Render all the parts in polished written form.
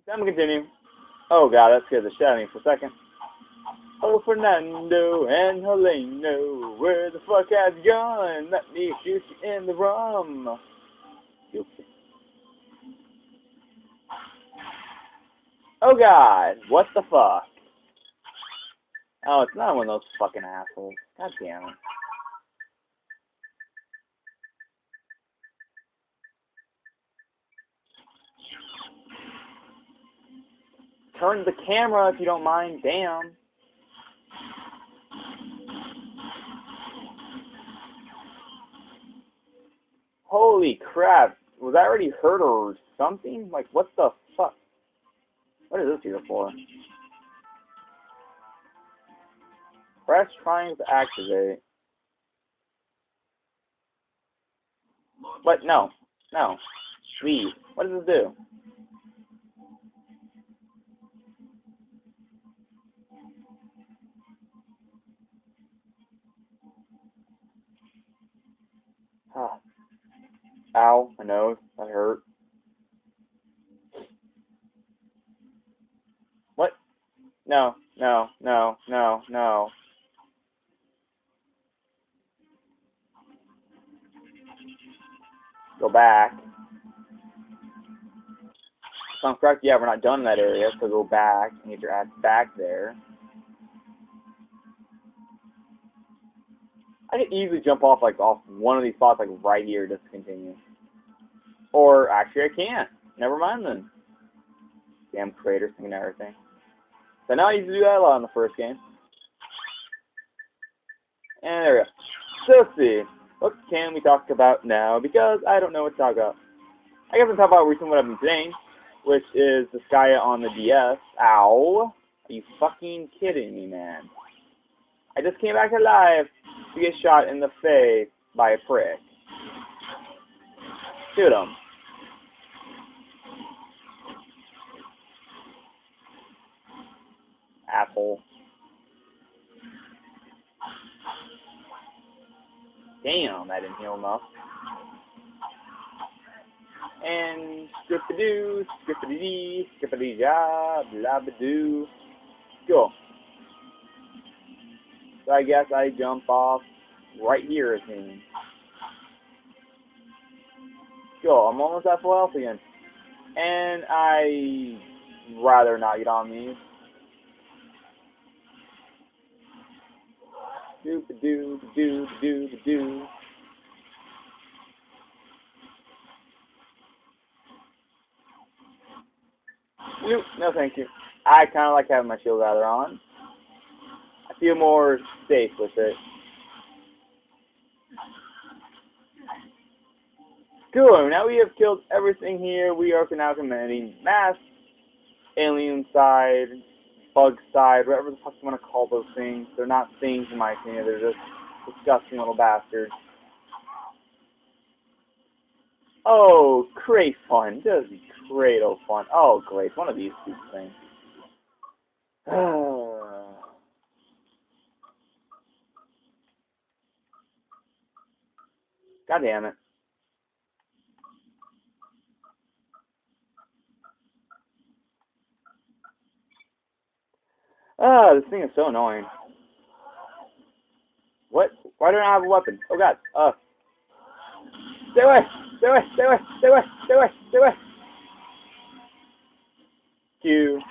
Then we continue. Oh god, that scared the shit out of me for a second. Oh, Fernando and Heleno, where the fuck have you gone? Let me shoot you in the rum. Oh god, what the fuck? Oh, it's not one of those fucking assholes. God damn it. Turn the camera if you don't mind, damn. Holy crap. Was I already hurt or something? Like, what the fuck? What is this here for? Press triangle to activate. What? No. No. Leave. What does this do? Ow, my nose. That hurt. What? No, no, no, no, no. Go back. If I'm correct, yeah, we're not done in that area, so go back and get your ass back there. I could easily jump off one of these spots like right here just to continue. Or actually I can't. Never mind then. Damn craters and everything. So now I used to do that a lot in the first game. And there we go. So let's see. What can we talk about now? Because I don't know what to talk about. I guess I'll talk about recently what I've been playing, which is the Skya on the DS. Ow. Are you fucking kidding me, man? I just came back alive to get shot in the face by a prick. Shoot him. Asshole. Damn, that didn't heal enough. And skippity-doo, skippity-dee, skippity-ja, blah-ba-doo. Cool. So I guess I jump off right here, it seems. Cool, I'm almost at full health again. And I rather not get on these. Doo-ba-doo-ba-doo-ba-doo-ba-doo. Nope, no thank you. I kind of like having my shield rather on. I feel more safe with it. Cool, now we have killed everything here. We are now committing mass alien side, bug side, whatever the fuck you want to call those things. They're not things in my opinion, they're just disgusting little bastards. Oh, great fun. Just great old fun. Oh, great. One of these stupid things. God damn it. This thing is so annoying. What? Why don't I have a weapon? Oh god. Stay away! Stay away! Stay away! Stay away! Stay away! Stay away! Q.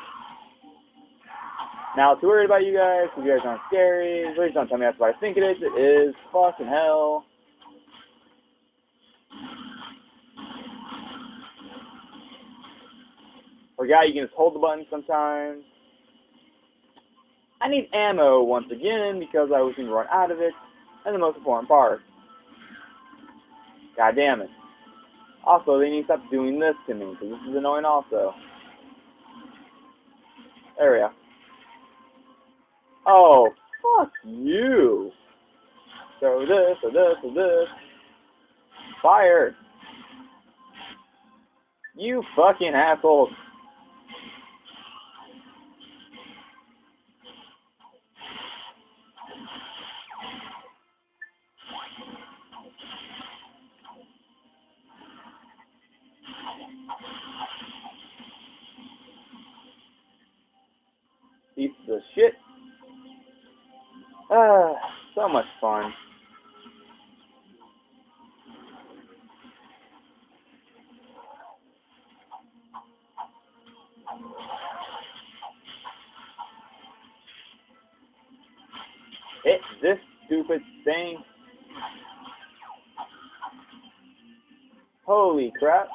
Not too worried about you guys, because you guys aren't scary. Please don't tell me that's what I think it is. It is fucking hell. Forgot you can just hold the button sometimes. I need ammo once again, because I was going to run out of it. And the most important part. God damn it. Also, they need to stop doing this to me, because this is annoying also. There we go. Oh, fuck you. So this, or this, or this. Fire. You fucking assholes. Pieces of shit. Ah, so much fun. Hit this stupid thing. Holy crap.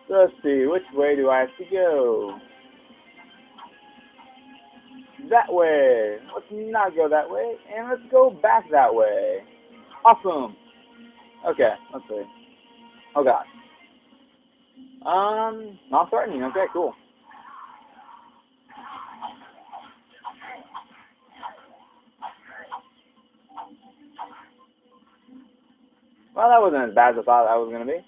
So let's see, which way do I have to go? That way. Let's not go that way, and let's go back that way. Awesome. Okay, let's see. Oh god. Not threatening. Okay, cool. Well, that wasn't as bad as I thought that was gonna be.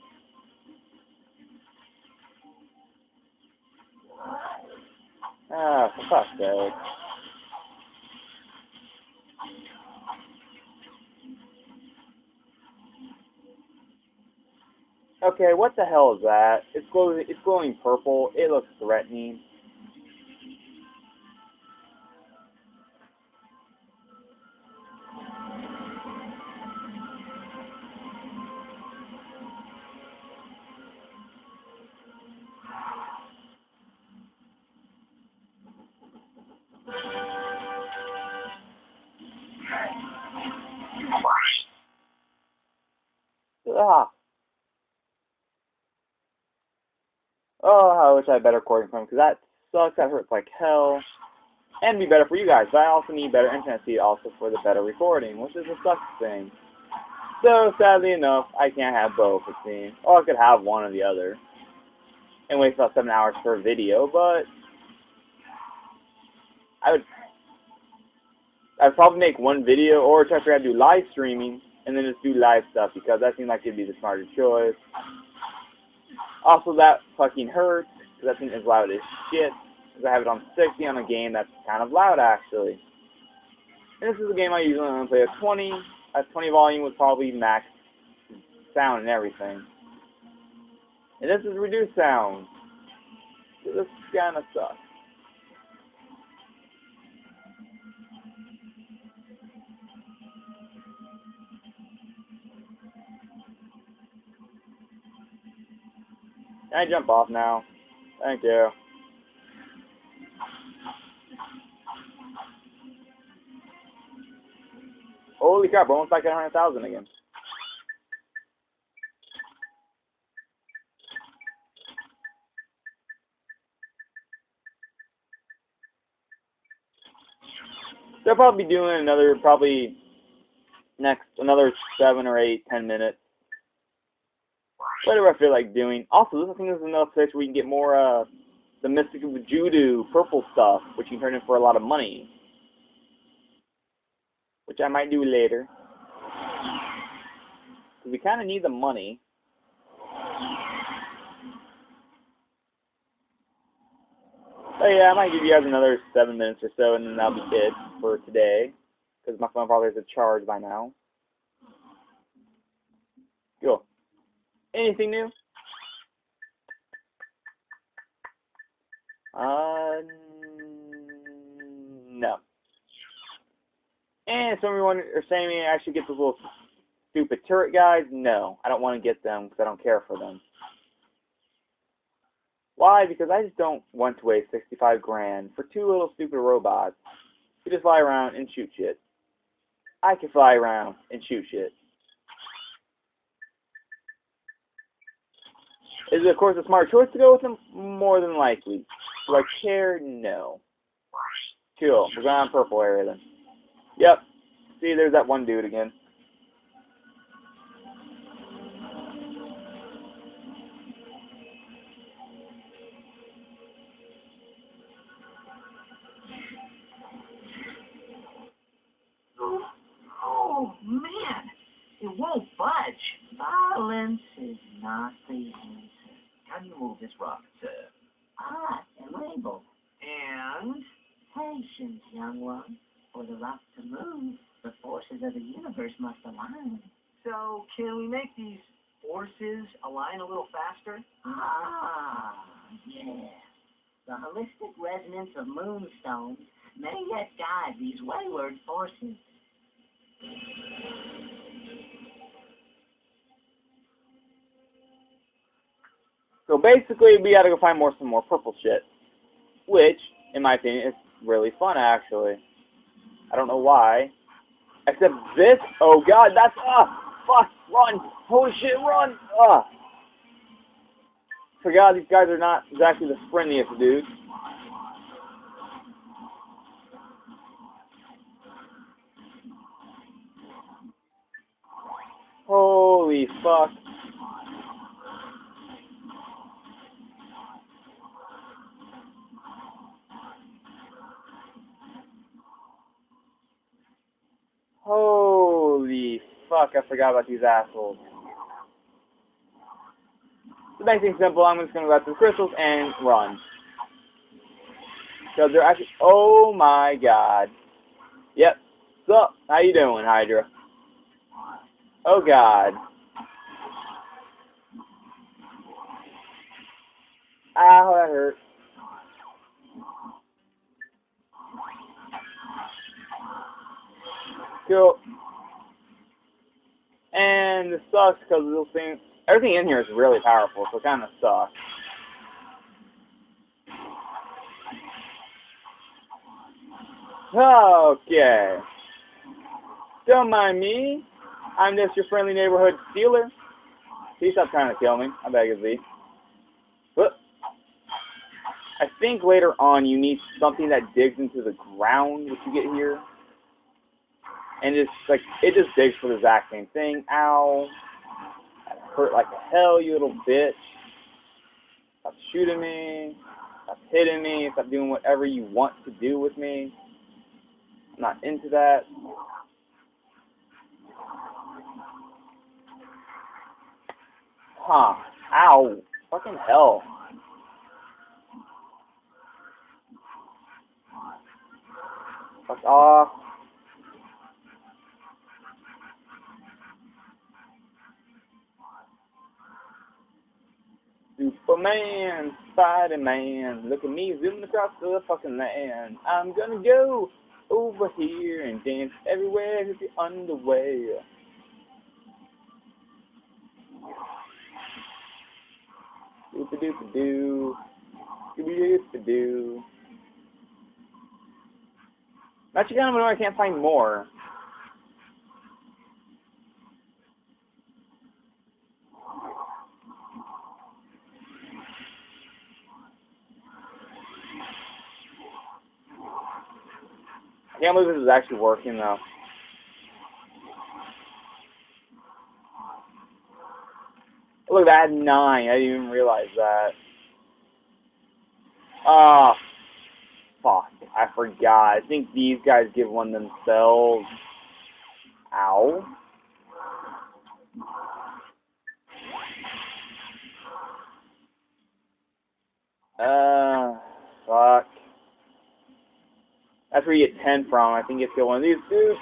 Ah, for fuck's sake. Okay, what the hell is that? It's glowing purple. It looks threatening. Ah. Oh, I wish I had better recording from because that sucks. That hurts like hell. And be better for you guys. But I also need better internet speed also for the better recording, which is a sucks thing. So, sadly enough, I can't have both, it seems. Or I could have one or the other. And waste about 7 hours per video, but I'd probably make one video or try to figure out how to do live streaming and then just do live stuff because that seemed like it'd be the smarter choice. Also, that fucking hurts because that thing is loud as shit. Because I have it on 60 on a game that's kind of loud actually. And this is a game I usually only play at 20. At 20 volume would probably max sound and everything. And this is reduced sound. So this kind of sucks. Can I jump off now? Thank you. Holy crap, we're almost back at 100,000 again. They'll probably be doing another, another 7 or 8, 10 minutes. Whatever I feel like doing. Also, this I think is another place where you can get more, the Mystic Judo purple stuff, which you can turn in for a lot of money. Which I might do later. Because we kind of need the money. But yeah, I might give you guys another 7 minutes or so, and then that'll be it for today. Because my phone probably has a charge by now. Cool. Anything new? No. And some of you are saying I should get those little stupid turret guys. No, I don't want to get them because I don't care for them. Why? Because I just don't want to waste 65 grand for 2 little stupid robots who just fly around and shoot shit. I can fly around and shoot shit. Is it, of course, a smart choice to go with them? More than likely. Do I care? No. Cool. We're going on purple area then. Yep. See, there's that one dude again. Oh, man. It won't budge. Violence is not the answer. How do you move this rocket, sir? And label. And? Patience, young one. For the rock to move, the forces of the universe must align. So, can we make these forces align a little faster? Yeah. The holistic resonance of moonstones may yet guide these wayward forces. So basically, we gotta go find some more purple shit. Which, in my opinion, is really fun, actually. I don't know why. Except this, oh god, that's, fuck, run! Holy shit, run! Forgot these guys are not exactly the friendliest dudes. Holy fuck. Holy fuck, I forgot about these assholes. To make things simple, I'm just gonna go after the crystals and run. Because they're actually, oh my god. Yep. So, how you doing, Hydra? Oh god. Ow, that hurt. Cool. And this sucks because this thing, everything in here is really powerful, so it kind of sucks. Okay. Don't mind me. I'm just your friendly neighborhood stealer. Please stop trying to kill me. I beg of thee. Whoop. I think later on you need something that digs into the ground, which you get here. And it's like, it just digs for the exact same thing. Ow. That hurt like hell, you little bitch. Stop shooting me. Stop hitting me. Stop doing whatever you want to do with me. I'm not into that. Huh. Ow. Fucking hell. Fuck off. Superman, Spider-Man, look at me zooming across the fucking land. I'm gonna go over here and dance everywhere with the underway. Doop-a-doop-a-doo. Doop-a-doop-a-doo. Actually, kind of annoying I can't find more. I can't believe this is actually working, though. Look, I had 9. I didn't even realize that. Ah, fuck. I forgot. I think these guys give one themselves. Ow. Fuck. That's where you get 10 from. I think it's get one of these dudes.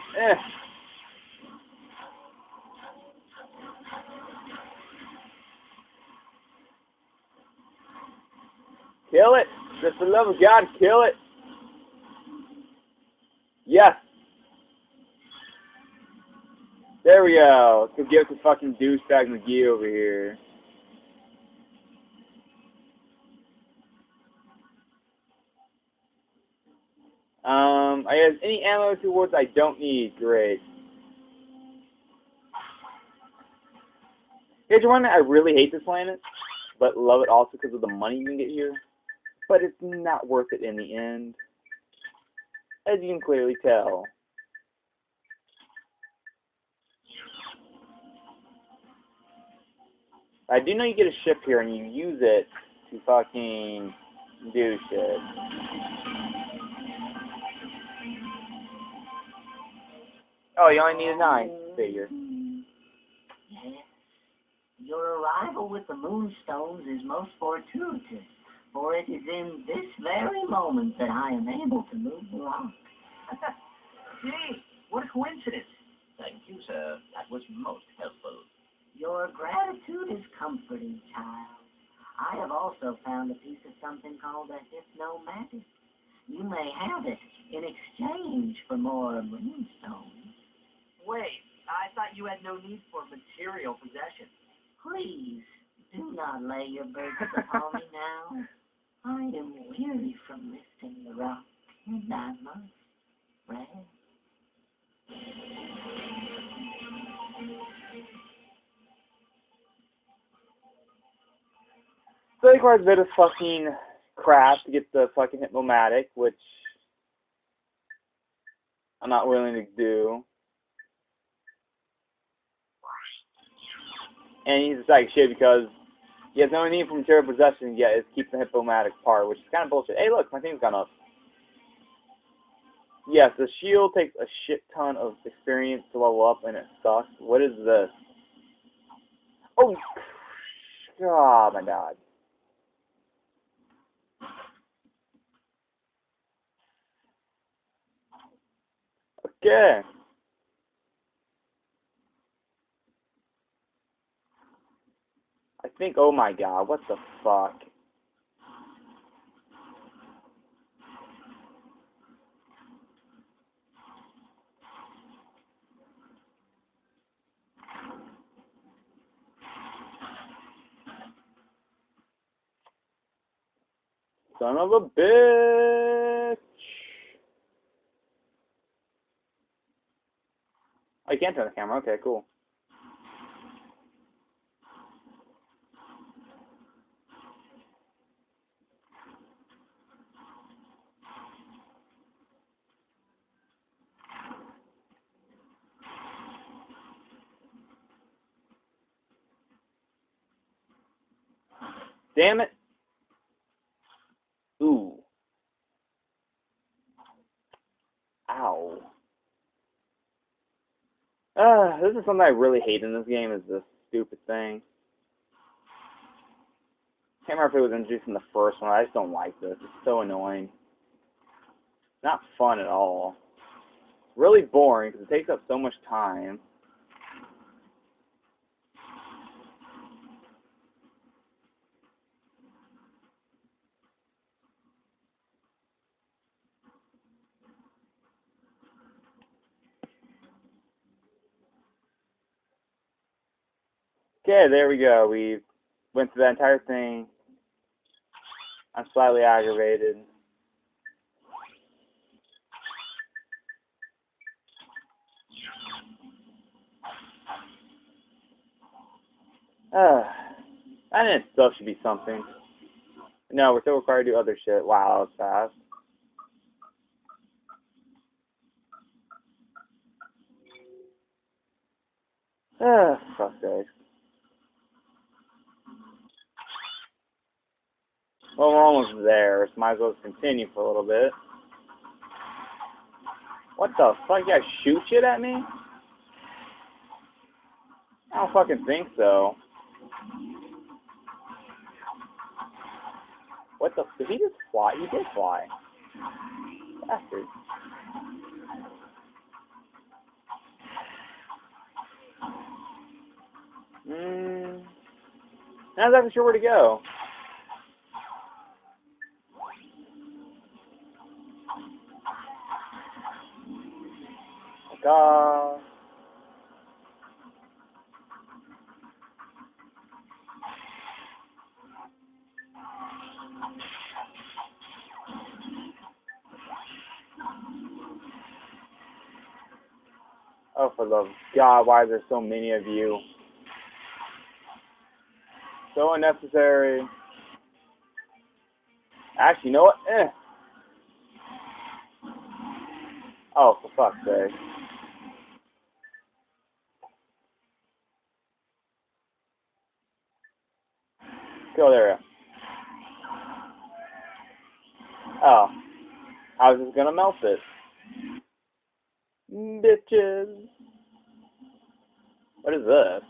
Kill it. Just for the love of God, kill it. Yes. There we go. Let's go give it to fucking douchebag McGee over here. I have any ammo towards I don't need. Great. Here's one, I really hate this planet, but love it also because of the money you can get here. But it's not worth it in the end, as you can clearly tell. I do know you get a ship here and you use it to fucking do shit. Oh, you only need a 9. Figure. Yes. Your arrival with the moonstones is most fortuitous, for it is in this very moment that I am able to move the rock. Gee, what a coincidence. Thank you, sir. That was most helpful. Your gratitude is comforting, child. I have also found a piece of something called a hypnomatic. You may have it in exchange for more moonstones. Wait, I thought you had no need for material possessions. Please, do not lay your burdens upon me now. I am weary from lifting the rock, and I must rest. So it requires a bit of fucking crap to get the fucking hypnomatic, which I'm not willing to do. And he's just like shit because he has no need for material possession yet. It's keep the hypnomatic part, which is kind of bullshit. Hey, look, my thing's gone up. Yes, the shield takes a shit ton of experience to level up, and it sucks. What is this? Oh, oh my god. Okay. I think, oh my god, what the fuck? Son of a bitch. Oh, you can't turn the camera. Okay, cool. Damn it. Ooh. Ow. This is something I really hate in this game, is this stupid thing. Can't remember if it was introduced in the first one. I just don't like this. It's so annoying. Not fun at all. Really boring because it takes up so much time. Okay, there we go. We went through that entire thing. I'm slightly aggravated. That in itself should be something. No, we're still required to do other shit. Wow, that was fast. Fuck's sake. Well, we're almost there, so might as well just continue for a little bit. What the fuck? You guys shoot shit at me? I don't fucking think so. What the? Did he just fly? He did fly. Bastard. Not exactly sure where to go. God. Oh, for the love of God, why are there so many of you? So unnecessary. Actually, you know what? Oh, for fuck's sake. Go there. Oh. I was just gonna melt it. Bitches. What is this?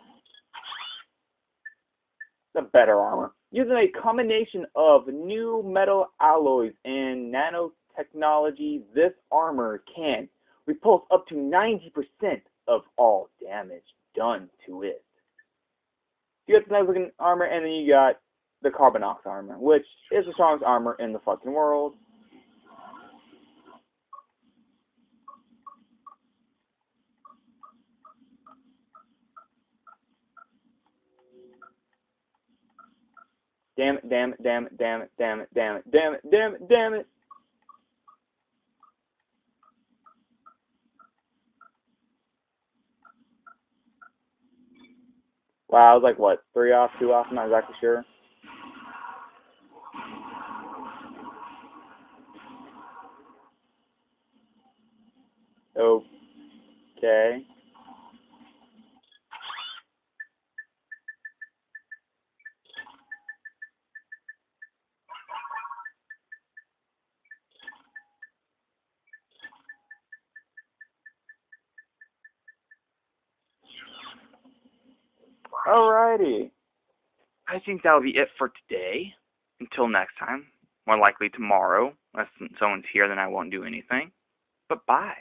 The better armor. Using a combination of new metal alloys and nanotechnology, this armor can repulse up to 90% of all damage done to it. You got the nice looking armor, and then you got the Carbonox armor, which is the strongest armor in the fucking world. Damn it, damn it, damn it, damn it, damn it, damn it, damn it, damn it, damn it. Wow, I was like, what, 3 off, 2 off? I'm not exactly sure. Okay. Alrighty. I think that'll be it for today. Until next time. More likely tomorrow. Unless someone's here, then I won't do anything. But bye.